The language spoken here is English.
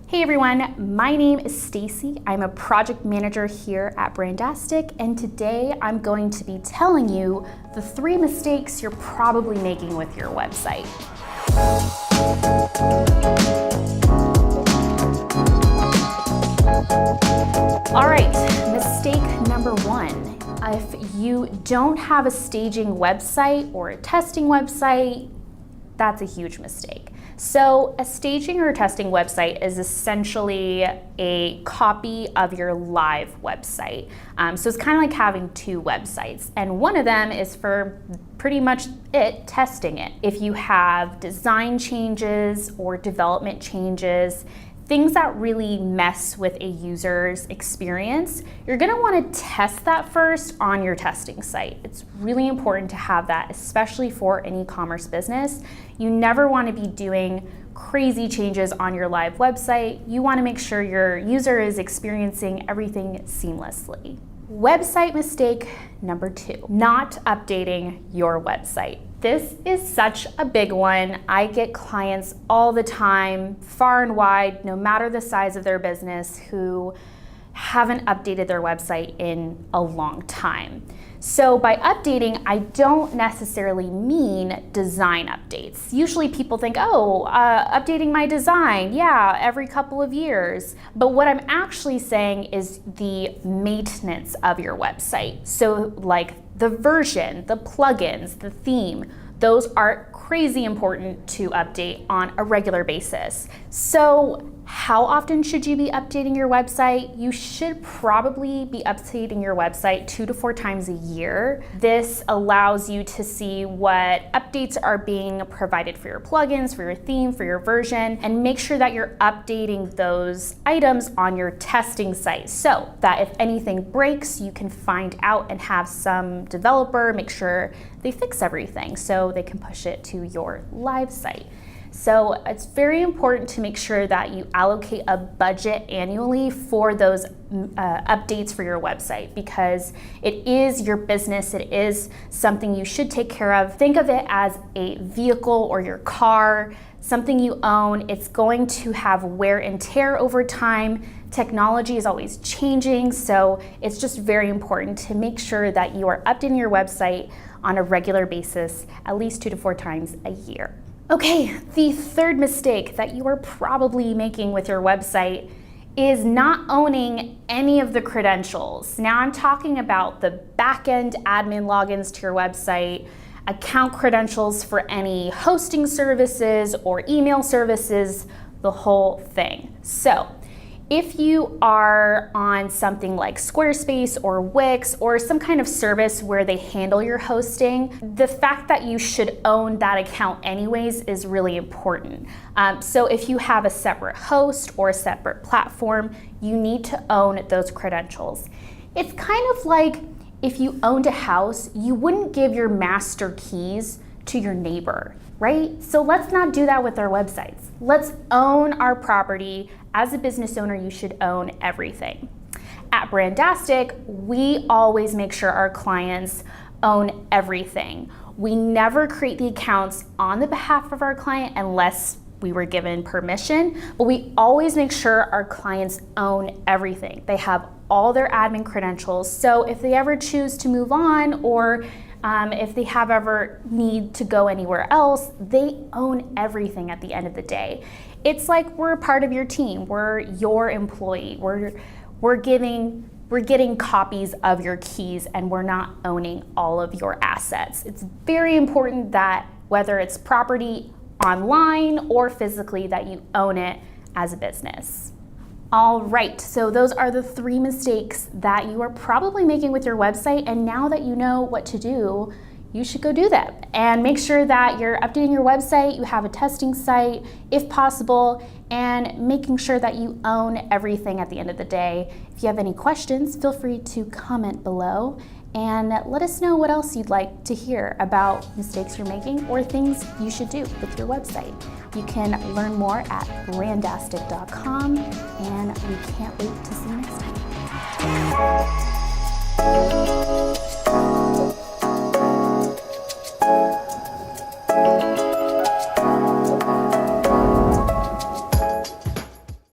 Hey everyone, my name is Stacy. I'm a project manager here at Brandastic, and today I'm going to be telling you the 3 mistakes you're probably making with your website. All right, mistake number 1. If you don't have a staging website or a testing website, that's a huge mistake. So a staging or testing website is essentially a copy of your live website. So it's kind of like having 2 websites, and one of them is for pretty much testing it. If you have design changes or development changes, things that really mess with a user's experience, you're gonna wanna test that first on your testing site. It's really important to have that, especially for an e-commerce business. You never wanna be doing crazy changes on your live website. You wanna make sure your user is experiencing everything seamlessly. Website mistake number 2, not updating your website. This is such a big one. I get clients all the time, far and wide, no matter the size of their business, who haven't updated their website in a long time. So by updating, I don't necessarily mean design updates. Usually people think, updating my design, yeah, every couple of years. But what I'm actually saying is the maintenance of your website. So like the version, the plugins, the theme, those are crazy important to update on a regular basis. So how often should you be updating your website? You should probably be updating your website 2 to 4 times a year. This allows you to see what updates are being provided for your plugins, for your theme, for your version, and make sure that you're updating those items on your testing site so that if anything breaks, you can find out and have some developer make sure they fix everything so they can push it to your live site. So it's very important to make sure that you allocate a budget annually for those updates for your website, because it is your business, it is something you should take care of. Think of it as a vehicle or your car, something you own. It's going to have wear and tear over time. Technology is always changing, so it's just very important to make sure that you are updating your website on a regular basis, at least 2 to 4 times a year. Okay, the 3rd mistake that you are probably making with your website is not owning any of the credentials. Now I'm talking about the back-end admin logins to your website, account credentials for any hosting services or email services, the whole thing. So if you are on something like Squarespace or Wix or some kind of service where they handle your hosting, the fact that you should own that account anyways is really important. So if you have a separate host or a separate platform, you need to own those credentials. It's kind of like if you owned a house, you wouldn't give your master keys to your neighbor, right? So let's not do that with our websites. Let's own our property. As a business owner, you should own everything. At Brandastic, we always make sure our clients own everything. We never create the accounts on the behalf of our client unless we were given permission, but we always make sure our clients own everything. They have all their admin credentials, so if they ever choose to move on or if they have ever need to go anywhere else, they own everything at the end of the day. It's like we're a part of your team. We're your employee. We're getting copies of your keys, and we're not owning all of your assets. It's very important that whether it's property online or physically, that you own it as a business. All right, so those are the 3 mistakes that you are probably making with your website, and now that you know what to do, you should go do that. And make sure that you're updating your website, you have a testing site if possible, and making sure that you own everything at the end of the day. If you have any questions, feel free to comment below and let us know what else you'd like to hear about mistakes you're making or things you should do with your website. You can learn more at brandastic.com, and we can't wait to see you next time.